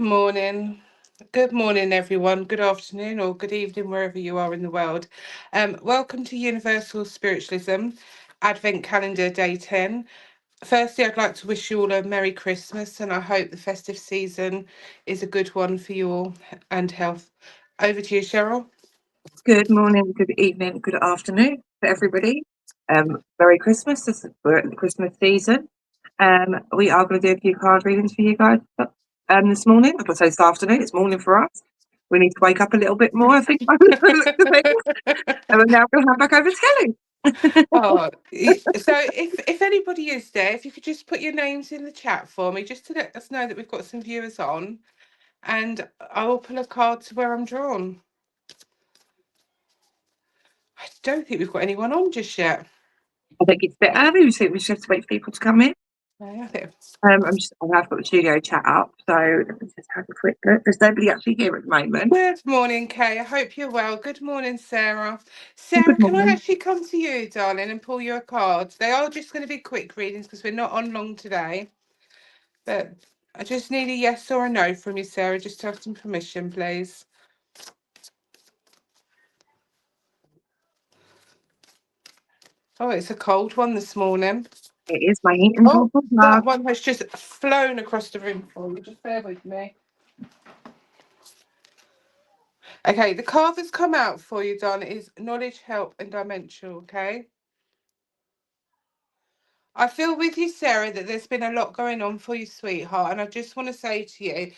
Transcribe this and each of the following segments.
morning. Good morning, everyone. Good afternoon or good evening, wherever you are in the world. Welcome to Universal Spiritualism Advent Calendar Day 10. Firstly, I'd like to wish you all a Merry Christmas, and I hope the festive season is a good one for you all and health. Over to you, Cheryl. Good morning, good evening, good afternoon to everybody. Merry Christmas. We're at the Christmas season. We are going to do a few card readings for you guys this morning. I'm going to say this afternoon. It's morning for us. We need to wake up a little bit more, I think, by the looks of things. And we're now going to hand back over to Kelly. So if anybody is there, if you could just put your names in the chat for me, just to let us know that we've got some viewers on, and I will pull a card to where I'm drawn. I don't think we've got anyone on just yet. I think it's a bit early. We should have to wait for people to come in. I think. I've got the studio chat up, so let me just have a quick look. There's nobody actually here at the moment. Good morning, Kay. I hope you're well. Good morning, Sarah. Sarah, Good can I morning. actually come to you, darling, and pull you a card? They are just going to be quick readings because we're not on long today. But I just need a yes or a no from you, Sarah, just to have some permission, please. Oh, it's a cold one this morning. It is my heating Oh, purple that glove. one has just flown across the room for you. Just bear with me. Okay, the card that's come out for you, Don, is knowledge, help, and dimensional, okay? I feel with you, Sarah, that there's been a lot going on for you, sweetheart, and I just want to say to you,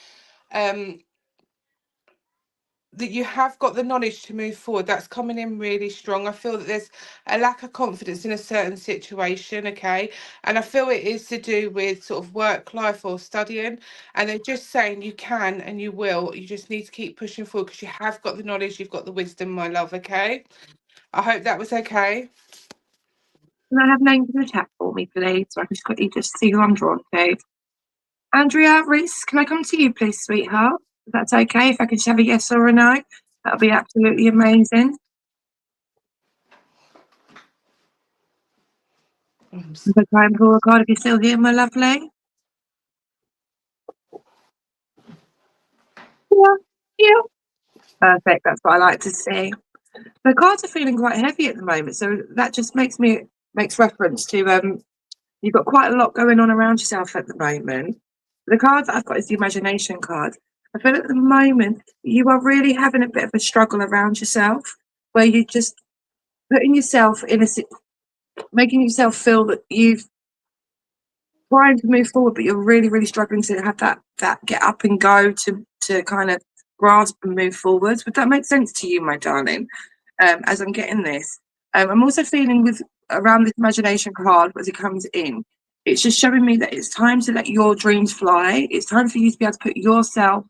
that you have got the knowledge to move forward. That's coming in really strong. I feel that there's a lack of confidence in a certain situation, okay? And I feel it is to do with sort of work life or studying. And they're just saying you can and you will. You just need to keep pushing forward because you have got the knowledge, you've got the wisdom, my love, okay? I hope that was okay. Can I have names in the chat for me, please? So I can just quickly just see who I'm drawn to. Andrea, Reese, can I come to you, please, sweetheart? If that's okay, if I could just have a yes or a no, that'll be absolutely amazing. If I try and pull a card, if you're still here, my lovely. Yeah. Perfect, that's what I like to see. The cards are feeling quite heavy at the moment, so that just makes reference to you've got quite a lot going on around yourself at the moment. The card that I've got is the imagination card. I feel at the moment you are really having a bit of a struggle around yourself, where you're just putting yourself making yourself feel that you've trying to move forward, but you're really, really struggling to have that get up and go to kind of grasp and move forwards. Would that make sense to you, my darling? As I'm getting this, I'm also feeling with around this imagination card as it comes in. It's just showing me that it's time to let your dreams fly. It's time for you to be able to put yourself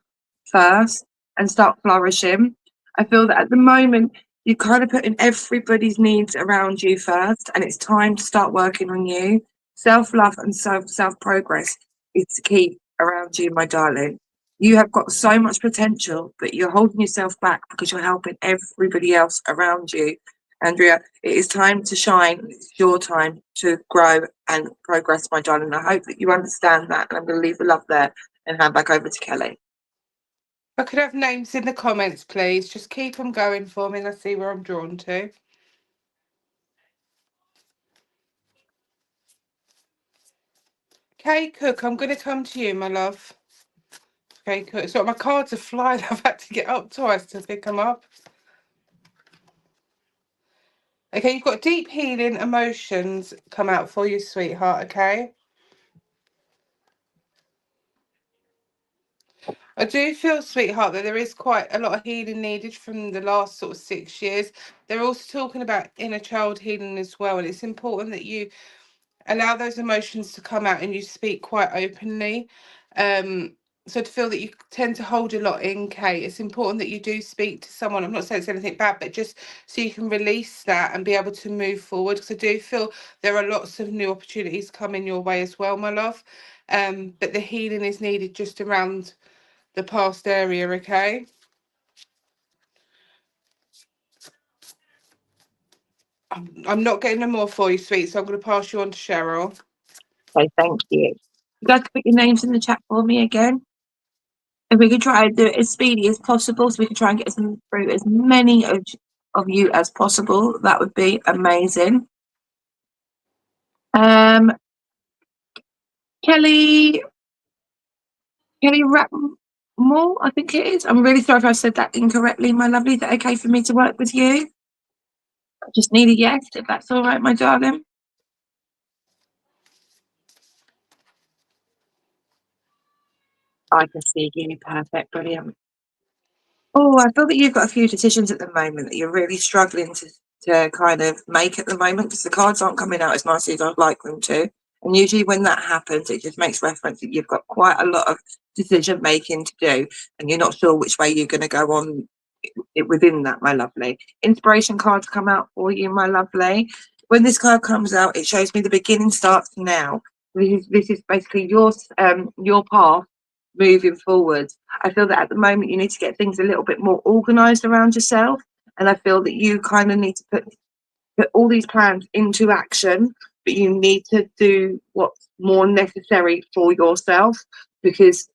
first and start flourishing. I feel that at the moment you're kind of putting everybody's needs around you first, and it's time to start working on you. Self-love and self-progress is the key around you, my darling. You have got so much potential, but you're holding yourself back because you're helping everybody else around you. Andrea, it is time to shine. It's your time to grow and progress, my darling. I hope that you understand that. And I'm going to leave the love there and hand back over to Kelly. I could have names in the comments, please. Just keep them going for me and I see where I'm drawn to. Kay Cook, I'm going to come to you, my love. Okay, Cook. So my cards are flying. I've had to get up twice to pick them up. Okay, you've got deep healing emotions come out for you, sweetheart, okay? I do feel, sweetheart, that there is quite a lot of healing needed from the last sort of 6 years. They're also talking about inner child healing as well, and it's important that you allow those emotions to come out and you speak quite openly. So to feel that you tend to hold a lot in, Kate, it's important that you do speak to someone. I'm not saying it's anything bad, but just so you can release that and be able to move forward. Because I do feel there are lots of new opportunities coming your way as well, my love. But the healing is needed just around the past area, okay? I'm not getting no more for you, sweet, so I'm going to pass you on to Cheryl. Okay, thank you. You guys can put your names in the chat for me again. If we could try and do it as speedy as possible, so we can try and get through as many of you as possible, that would be amazing. Kelly Ratmore, I think it is. I'm really sorry if I said that incorrectly, my lovely. Is that okay for me to work with you? I just need a yes, if that's all right, my darling. I can see you. Perfect. Brilliant. Oh, I feel that you've got a few decisions at the moment that you're really struggling to kind of make at the moment, because the cards aren't coming out as nicely as I'd like them to. And usually when that happens, it just makes reference that you've got quite a lot of decision making to do, and you're not sure which way you're going to go on it within that, my lovely. Inspiration cards come out for you, my lovely. When this card comes out, it shows me the beginning starts now. This is basically your path moving forward. I feel that at the moment you need to get things a little bit more organized around yourself, and I feel that you kind of need to put all these plans into action, but you need to do what's more necessary for yourself, because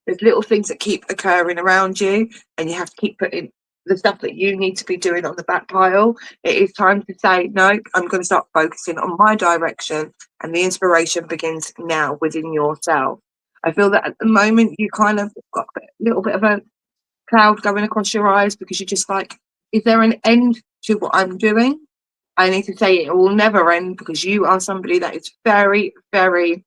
there's little things that keep occurring around you, and you have to keep putting the stuff that you need to be doing on the back pile. It is time to say, no, I'm going to start focusing on my direction, and the inspiration begins now within yourself. I feel that at the moment you kind of got a little bit of a cloud going across your eyes, because you're just like, is there an end to what I'm doing? I need to say it will never end, because you are somebody that is very, very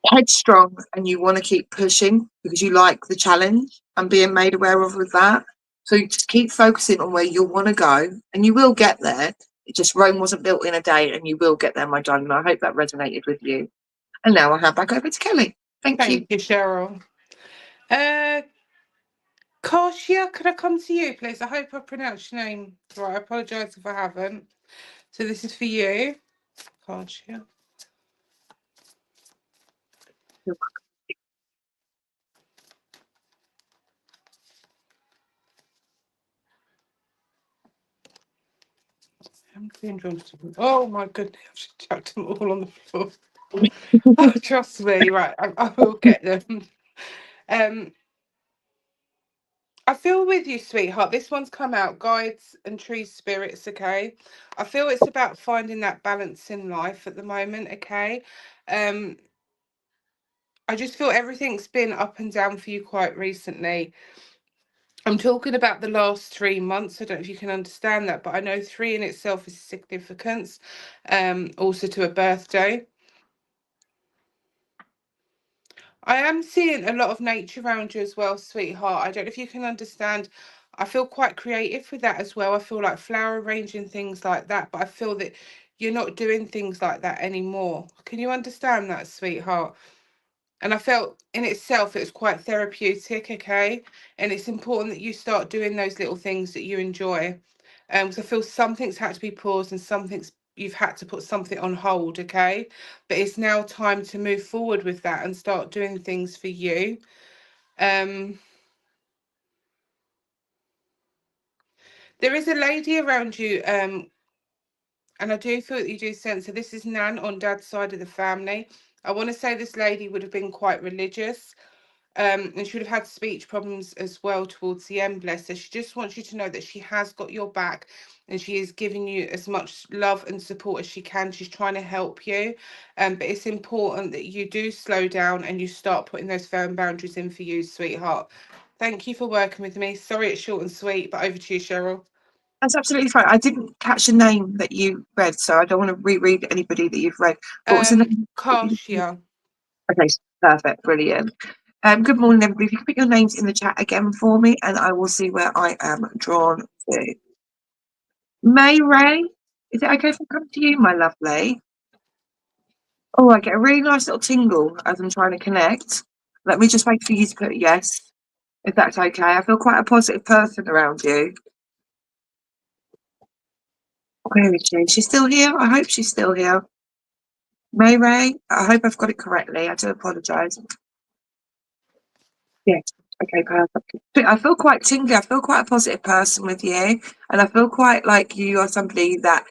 headstrong, and you want to keep pushing because you like the challenge and being made aware of with that. So you just keep focusing on where you want to go, and you will get there. It just, Rome wasn't built in a day, and you will get there, my darling. I hope that resonated with you. And now I'll hand back over to Kelly. Thank you. Thank you, Cheryl. Kasia, could I come to you, please? I hope I pronounced your name right. I apologise if I haven't. So this is for you, Kasia. I'm being drawn to them. Oh my goodness, I've just chucked them all on the floor. Oh, trust me, right, I will get them. I feel with you, sweetheart. This one's come out, guides and tree spirits, okay? I feel it's about finding that balance in life at the moment, okay? I just feel everything's been up and down for you quite recently. I'm talking about the last 3 months. I don't know if you can understand that, but I know 3 in itself is significance, also to a birthday. I am seeing a lot of nature around you as well, sweetheart. I don't know if you can understand. I feel quite creative with that as well. I feel like flower arranging, things like that, but I feel that you're not doing things like that anymore. Can you understand that, sweetheart? And I felt in itself it was quite therapeutic, okay? And it's important that you start doing those little things that you enjoy. Because I feel something's had to be paused, and something's you've had to put something on hold, okay? But it's now time to move forward with that and start doing things for you. There is a lady around you, and I do feel that you do sense. So this is Nan on Dad's side of the family. I want to say this lady would have been quite religious. And she would have had speech problems as well towards the end, bless her. She just wants you to know that she has got your back, and she is giving you as much love and support as she can. She's trying to help you, but it's important that you do slow down and you start putting those firm boundaries in for you, sweetheart. Thank you for working with me. Sorry it's short and sweet, but over to you, Cheryl. That's absolutely fine. I didn't catch the name that you read, so I don't want to reread anybody that you've read. What was the name? Kasia. Okay, perfect, brilliant. Good morning, everybody. If you can put your names in the chat again for me, and I will see where I am drawn to. May Ray, is it okay if I come to you, my lovely? Oh, I get a really nice little tingle as I'm trying to connect. Let me just wait for you to put yes, if that's okay. I feel quite a positive person around you. Where is she? She's still here? I hope she's still here. May Ray, I hope I've got it correctly. I do apologise. Yes. Okay, perfect. I feel quite tingly. I feel quite a positive person with you, and I feel quite like you are somebody that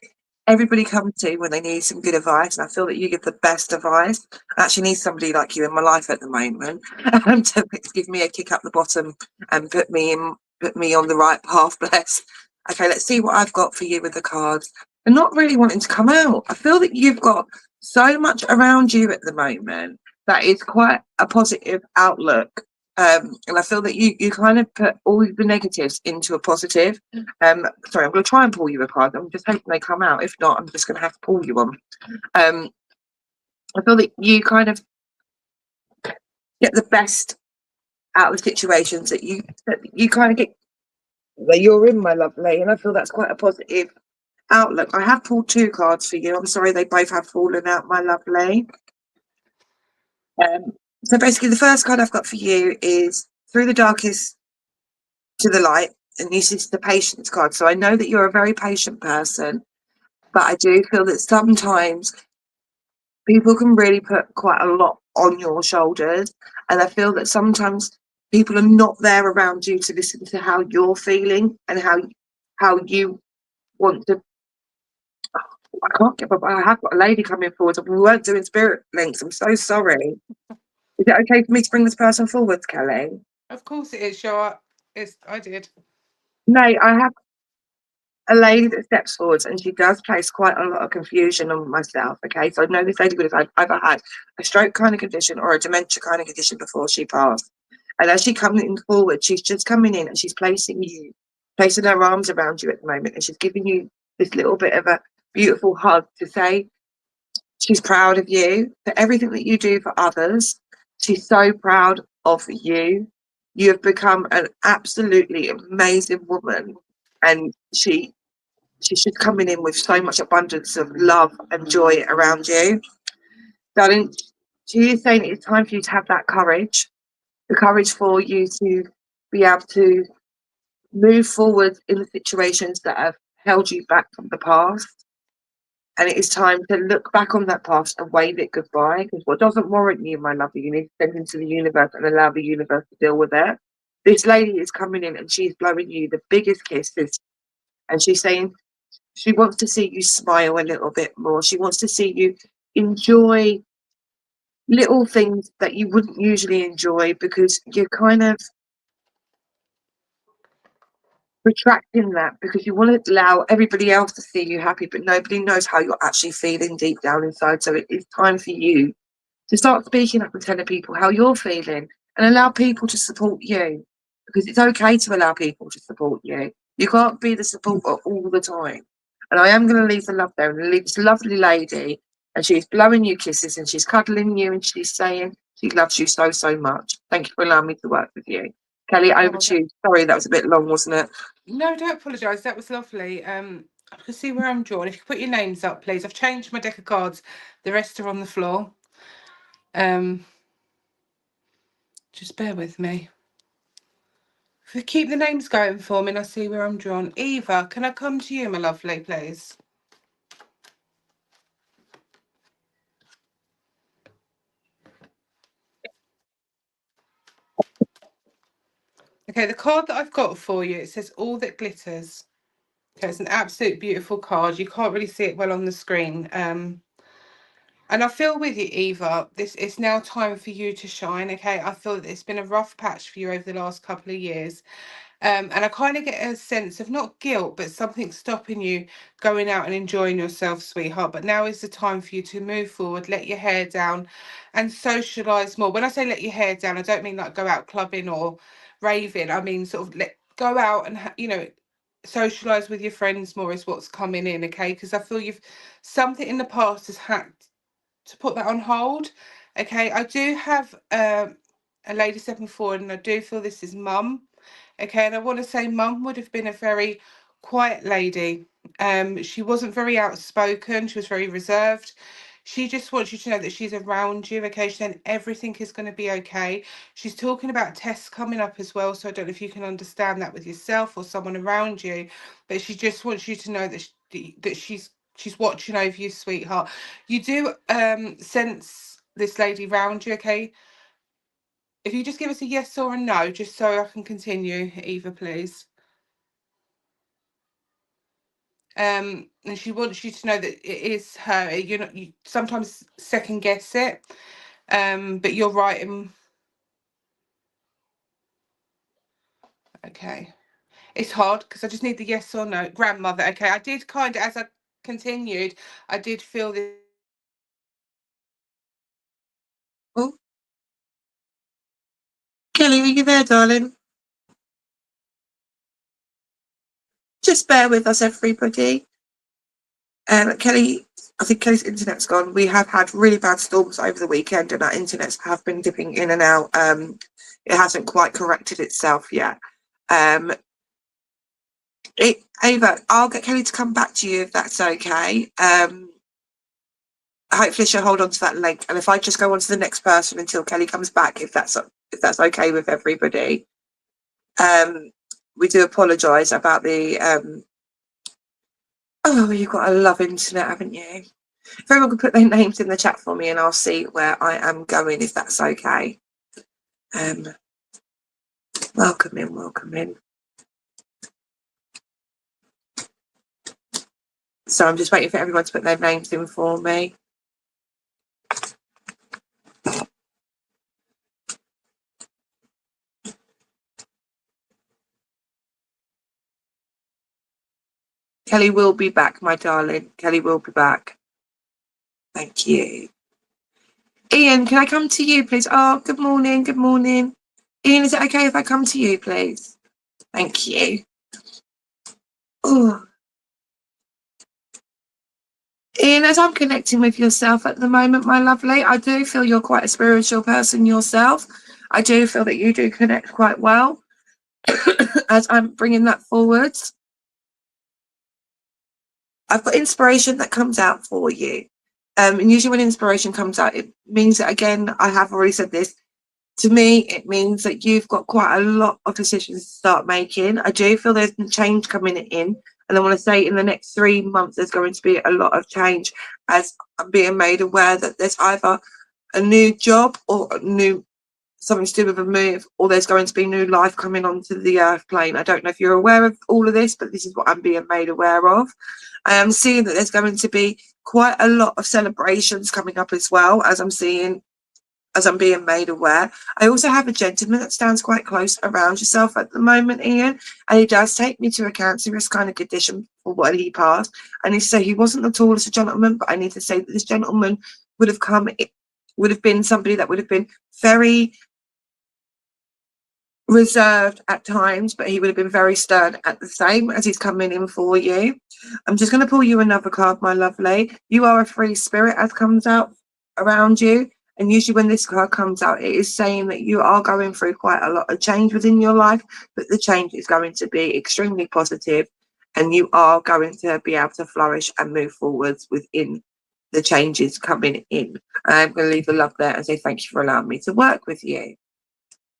everybody comes to when they need some good advice, and I feel that you give the best advice. I actually need somebody like you in my life at the moment to give me a kick up the bottom and put me on the right path. Bless. Okay, let's see what I've got for you with the cards. I'm not really wanting to come out. I feel that you've got so much around you at the moment that is quite a positive outlook. And I feel that you kind of put all the negatives into a positive. Sorry, I'm going to try and pull you a card. I'm just hoping they come out. If not, I'm just going to have to pull you one. I feel that you kind of get the best out of the situations that you kind of get that you're in, my lovely. And I feel that's quite a positive outlook. I have pulled 2 cards for you. I'm sorry they both have fallen out, my lovely. So basically, the first card I've got for you is through the darkest to the light, and this is the patience card. So I know that you're a very patient person, but I do feel that sometimes people can really put quite a lot on your shoulders, and I feel that sometimes people are not there around you to listen to how you're feeling and how you want to. I can't get up. I have got a lady coming forward. We weren't doing spirit links. I'm so sorry. Is it okay for me to bring this person forward, Kelly? Of course it is, Joe. I did. No, I have a lady that steps forward, and she does place quite a lot of confusion on myself. Okay, so I know this lady would have either had a stroke kind of condition or a dementia kind of condition before she passed. And as she coming forward, she's just coming in and she's placing her arms around you at the moment, and she's giving you this little bit of a beautiful hug to say she's proud of you for everything that you do for others. She's so proud of you. You have become an absolutely amazing woman, and she's just coming in with so much abundance of love and joy around you. Darling, she is saying it's time for you to have that courage, the courage for you to be able to move forward in the situations that have held you back from the past. And it is time to look back on that past and wave it goodbye. Because what doesn't warrant you, my lovely, you need to send into the universe and allow the universe to deal with it. This lady is coming in and she's blowing you the biggest kisses. And she's saying she wants to see you smile a little bit more. She wants to see you enjoy little things that you wouldn't usually enjoy because you're kind of retracting that because you want to allow everybody else to see you happy, but nobody knows how you're actually feeling deep down inside. So it is time for you to start speaking up and telling people how you're feeling and allow people to support you, because it's okay to allow people to support you. You can't be the supporter all the time. And I am going to leave the love there and leave this lovely lady, and she's blowing you kisses and she's cuddling you and she's saying she loves you so, so much. Thank you for allowing me to work with you. Kelly, over Oh, to you. Sorry, that was a bit long, wasn't it? no, don't apologise. That was lovely. I can see where I'm drawn. If you could put your names up, please. I've changed my deck of cards. The rest are on the floor. Um, just bear with me. If you keep the names going for me, and I see where I'm drawn. Eva, can I come to you, my lovely, please? Okay, the card that I've got for you, it says All That Glitters. Okay, it's an absolute beautiful card. You can't really see it well on the screen. And I feel with you, Eva, it's now time for you to shine. Okay, I feel that it's been a rough patch for you over the last couple of years. And I kind of get a sense of not guilt, but something stopping you going out and enjoying yourself, sweetheart. But now is the time for you to move forward, let your hair down and socialise more. When I say let your hair down, I don't mean like go out clubbing or raving. I mean sort of go out and, socialise with your friends more is what's coming in, okay? Because I feel something in the past has had to put that on hold. Okay, I do have a lady stepping forward, and I do feel this is mum. Okay, and I want to say mum would have been a very quiet lady. She wasn't very outspoken. She was very reserved. She just wants you to know that she's around you. Okay, she's saying everything is going to be okay. She's talking about tests coming up as well. So I don't know if you can understand that with yourself or someone around you, but she just wants you to know that she's watching over you, sweetheart. You do sense this lady around you, okay? If you just give us a yes or a no, just so I can continue, Eva, please. and she wants you to know that it is her. You're not, you sometimes second guess it, but you're right in. Okay, it's hard because I just need the yes or no. Grandmother. Okay, I did kind of, as I continued, I did feel this. Oh, Kelly, are you there, darling? Just bear with us, everybody. Kelly, I think Kelly's internet's gone. We have had really bad storms over the weekend, and our internets have been dipping in and out. It hasn't quite corrected itself yet. Ava, I'll get Kelly to come back to you if that's okay. Hopefully she'll hold on to that link, and if I just go on to the next person until Kelly comes back, if that's okay with everybody. We do apologise about the oh, you've got a love internet, haven't you? If everyone could put their names in the chat for me, and I'll see where I am going, if that's okay. Welcome in, welcome in. So I'm just waiting for everyone to put their names in for me. Kelly will be back, my darling. Kelly will be back. Thank you. Ian, can I come to you, please? Oh, good morning, good morning. Ian, is it okay if I come to you, please? Thank you. Oh. Ian, as I'm connecting with yourself at the moment, my lovely, I do feel you're quite a spiritual person yourself. I do feel that you do connect quite well as I'm bringing that forward. I've got inspiration that comes out for you. And usually when inspiration comes out, it means that, again, I have already said this, to me, it means that you've got quite a lot of decisions to start making. I do feel there's change coming in. And I want to say in the next 3 months, there's going to be a lot of change, as I'm being made aware that there's either a new job or something to do with a move, or there's going to be new life coming onto the earth plane. I don't know if you're aware of all of this, but this is what I'm being made aware of. I am seeing that there's going to be quite a lot of celebrations coming up as well, as I'm being made aware. I also have a gentleman that stands quite close around yourself at the moment, Ian, and he does take me to a cancerous kind of condition for what he passed. And he said he wasn't the tallest gentleman, but I need to say that this gentleman would have been somebody that would have been very reserved at times, but he would have been very stern at the same as he's coming in for you. I'm just going to pull you another card, my lovely. You are a free spirit, as comes out around you. And usually when this card comes out, it is saying that you are going through quite a lot of change within your life, but the change is going to be extremely positive, and you are going to be able to flourish and move forwards within the changes coming in. I'm going to leave the love there and say thank you for allowing me to work with you.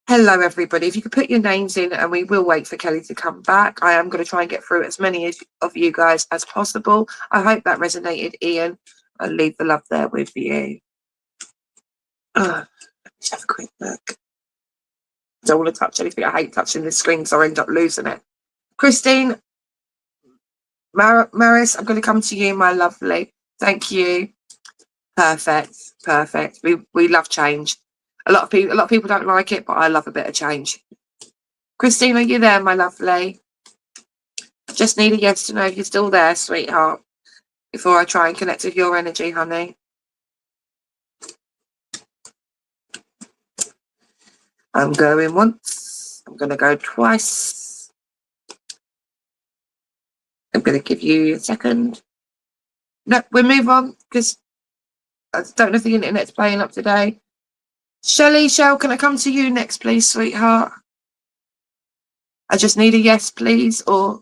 Hello, everybody. If you could put your names in, and we will wait for Kelly to come back. I am going to try and get through as many of you guys as possible. I hope that resonated, Ian. I'll leave the love there with you. Let's have a quick look. Don't want to touch anything. I hate touching the screen, so I end up losing it. Christine, Maris, I'm going to come to you, my lovely. Thank you. Perfect. We love change. A lot of people don't like it, but I love a bit of change. Christine, are you there, my lovely? I just need a yes to know if you're still there, sweetheart, before I try and connect with your energy, honey. I'm going once. I'm going to go twice. I'm going to give you a second. No, we'll move on because I don't know if the internet's playing up today. Shell, can I come to you next, please, sweetheart? I just need a yes, please. Or,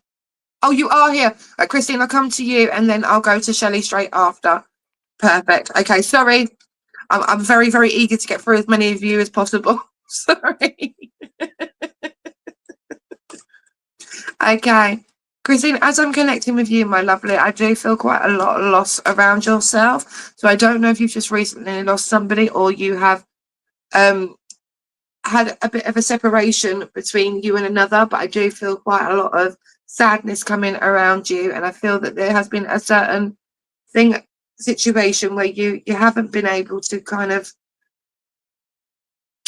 oh, you are here. Christine, I'll come to you, and then I'll go to Shelley straight after. Perfect. Okay, sorry. I'm very, very eager to get through as many of you as possible. Sorry. Okay. Christine, as I'm connecting with you, my lovely, I do feel quite a lot of loss around yourself. So I don't know if you've just recently lost somebody, or you have had a bit of a separation between you and another, but I do feel quite a lot of sadness coming around you, and I feel that there has been a certain situation where you haven't been able to kind of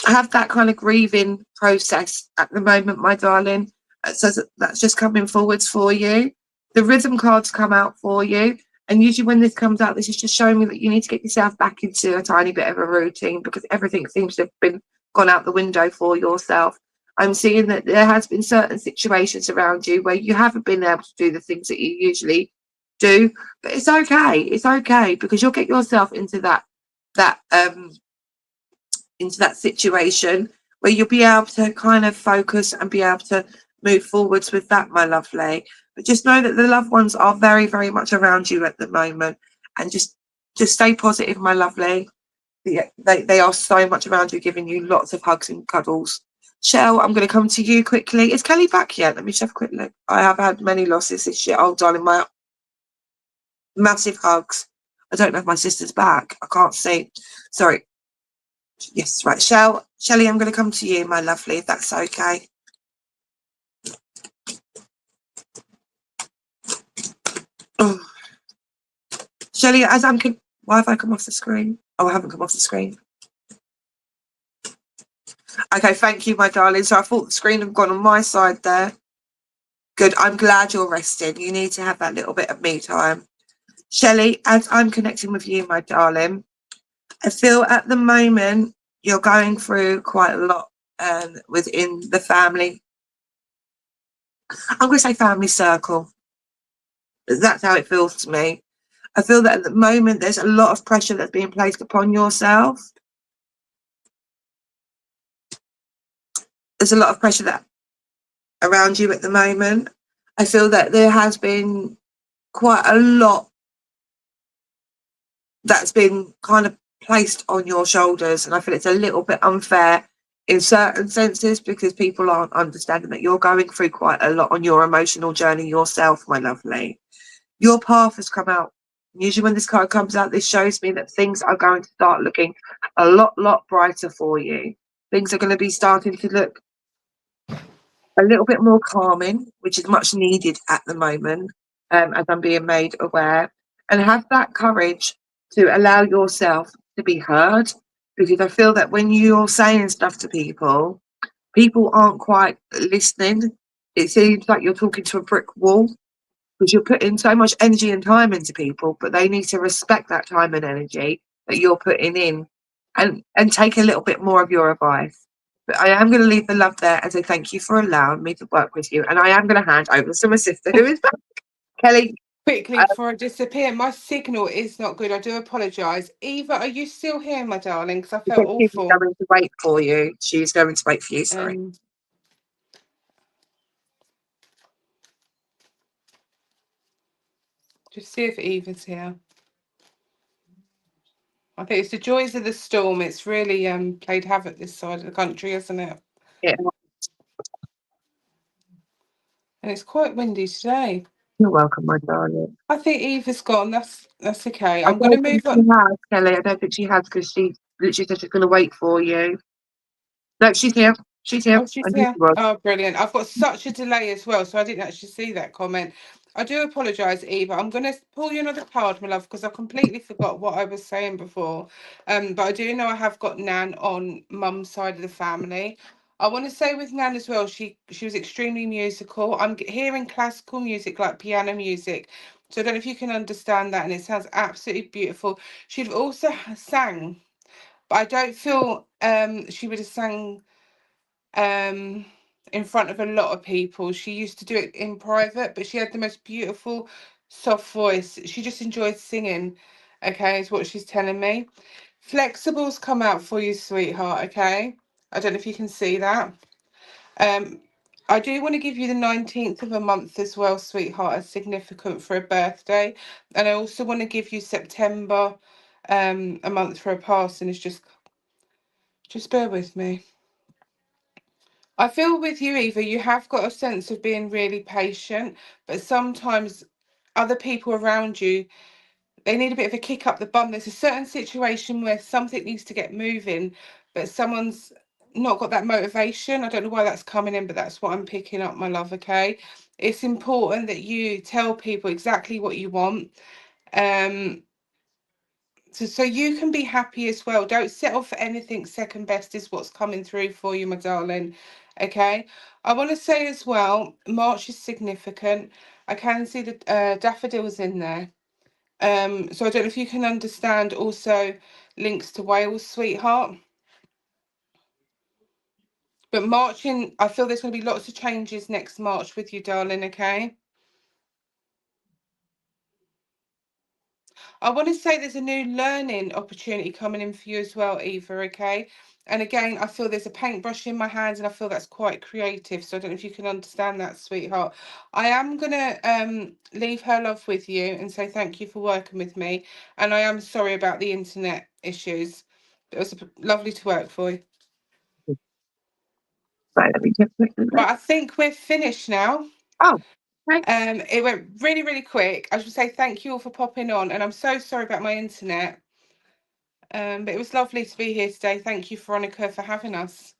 have that kind of grieving process at the moment, my darling. So that's just coming forwards for you. The rhythm cards come out for you, and usually when this comes out, this is just showing me that you need to get yourself back into a tiny bit of a routine, because everything seems to have been gone out the window for yourself. I'm seeing that there has been certain situations around you where you haven't been able to do the things that you usually do, but it's okay. It's okay, because you'll get yourself into that situation where you'll be able to kind of focus and be able to move forwards with that, my lovely. But just know that the loved ones are very, very much around you at the moment, and just stay positive, my lovely. They are so much around you, giving you lots of hugs and cuddles. Shell, I'm going to come to you quickly. Is Kelly back yet? Let me just have a quick look. I have had many losses this year. Oh, darling, my massive hugs. I don't know if my sister's back. I can't see. Sorry. Yes, right. Shelley, I'm going to come to you, my lovely, if that's okay. Oh. Shelley, why have I come off the screen? Oh, I haven't come off the screen. Okay, thank you, my darling. So I thought the screen had gone on my side there. Good. I'm glad you're resting. You need to have that little bit of me time. Shelley, as I'm connecting with you, my darling, I feel at the moment you're going through quite a lot within the family. I'm going to say family circle. That's how it feels to me. I feel that at the moment there's a lot of pressure that's being placed upon yourself. There's a lot of pressure that around you at the moment. I feel that there has been quite a lot that's been kind of placed on your shoulders, and I feel it's a little bit unfair in certain senses, because people aren't understanding that you're going through quite a lot on your emotional journey yourself, my lovely. Your path has come out. Usually when this card comes out, this shows me that things are going to start looking a lot brighter for you. Things are going to be starting to look a little bit more calming, which is much needed at the moment, as I'm being made aware. And have that courage to allow yourself to be heard, because I feel that when you're saying stuff to people, people aren't quite listening. It seems like you're talking to a brick wall, because you're putting so much energy and time into people, but they need to respect that time and energy that you're putting in, and take a little bit more of your advice. But I am going to leave the love there and say thank you for allowing me to work with you. And I am going to hand over to my sister, who is back. Kelly, Quickly before I disappear, my signal is not good. I do apologise. Eva, are you still here, my darling? Because I I felt think she's awful. going to wait for you. She's going to wait for you, sorry. Just see if Eva's here. I think it's the joys of the storm. It's really played havoc this side of the country, hasn't it? Yeah. And it's quite windy today. You're welcome, my darling. I think Eva's gone. That's okay. I I'm going to don't think move she on. has, Kelly. I don't think she has, because she literally said she's going to wait for you. No, she's here. She's here. Oh, she's I knew here. she was. Oh, brilliant. I've got such a delay as well, so I didn't actually see that comment. I do apologise, Eva. I'm going to pull you another card, my love, because I completely forgot what I was saying before. But I do know I have got Nan on mum's side of the family. I want to say with Nan as well, she was extremely musical. I'm hearing classical music, like piano music. So I don't know if you can understand that, and it sounds absolutely beautiful. She'd also sang, but I don't feel she would have sang um in front of a lot of people. She used to do it in private, but she had the most beautiful soft voice. She just enjoyed singing. Okay, is what she's telling me. Flexibles come out for you, sweetheart. Okay, I don't know if you can see that. um I do want to give you the 19th of a month as well, sweetheart, as significant for a birthday. And I also want to give you September, a month for a passing. Is just bear with me. I feel with you, Eva, you have got a sense of being really patient, but sometimes other people around you, they need a bit of a kick up the bum. There's a certain situation where something needs to get moving, but someone's not got that motivation. I don't know why that's coming in, but that's what I'm picking up, my love. Okay, it's important that you tell people exactly what you want, so you can be happy as well. Don't settle for anything second best is what's coming through for you, my darling. Okay, I want to say as well, March is significant. I can see the daffodils in there. So I don't know if you can understand also links to Wales, sweetheart. But March I feel there's going to be lots of changes next March with you, darling, okay? I want to say there's a new learning opportunity coming in for you as well, Eva, okay? And again, I feel there's a paintbrush in my hands and I feel that's quite creative. So I don't know if you can understand that, sweetheart. I am going to leave her love with you and say thank you for working with me. And I am sorry about the internet issues. It was lovely to work for you. Right, let me just look at But that. I think we're finished now. Oh, okay. It went really, really quick. I should say thank you all for popping on, and I'm so sorry about my internet. But it was lovely to be here today. Thank you, Veronica, for having us.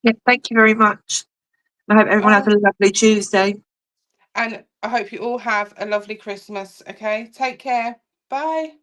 Yeah, thank you very much. I hope everyone has Oh, a lovely Tuesday. and I hope you all have a lovely Christmas. Okay, take care. Bye.